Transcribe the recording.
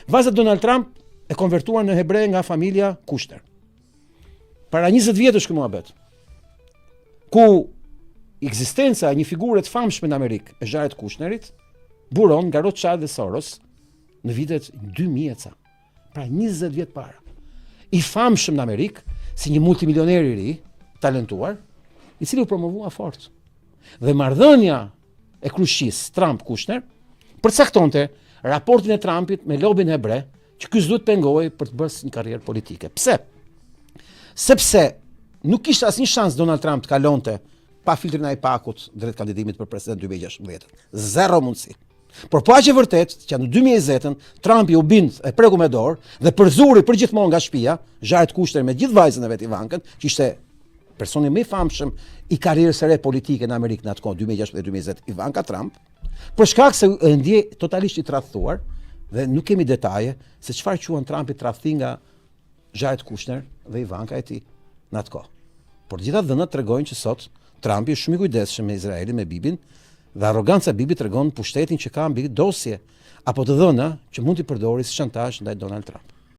Vajza Donald Trump e konvertuar në hebre nga familja Kushner. Para 20 vjetësh kjo muhabet. Ku ekzistenca e një figure të famshme në Amerikë, e Jared Kushnerit, buron nga Rothschild dhe Soros në vitet 2000 ca. Pra 20 vjet para. I famshëm në Amerikë si një multimilioner i ri, talentuar, i cili u promovua fort. Dhe marrëdhënia e kryqëzisë Trump-Kushner përcaktonte raportin e Trumpit me lobin hebre që ky s'duhet pengohej për të bërë një karrierë politike. Pse? Sepse nuk kishte asnjë shans Donald Trump të kalonte pa filtrin e IPAC-ut drejt kandidimit për president 2016. Zero mundësi. Por po aq e vërtet që në 2020 Trumpi u bind e preku me dorë dhe përzuri përgjithmonë nga shtëpia Jared Kushner me gjithë vajzën e vet Ivankën, që ishte personi më i famshëm i karrierës së re politike në Amerikë në atë kohë 2016-2020, Ivanka Trump, për shkak se e ndjej totalisht i tradhtuar dhe nuk kemi detaje se çfarë quan Trumpi tradhti nga Jared Kushner dhe Ivanka e tij në atë kohë. Por gjitha dhënat tregojnë që sot Trumpi është shumë i kujdesshëm me Izraelin, me Bibin, dhe arroganca e Bibit tregon pushtetin që ka mbi dosje apo të dhëna që mund t'i përdorë si shantazh ndaj Donald Trump.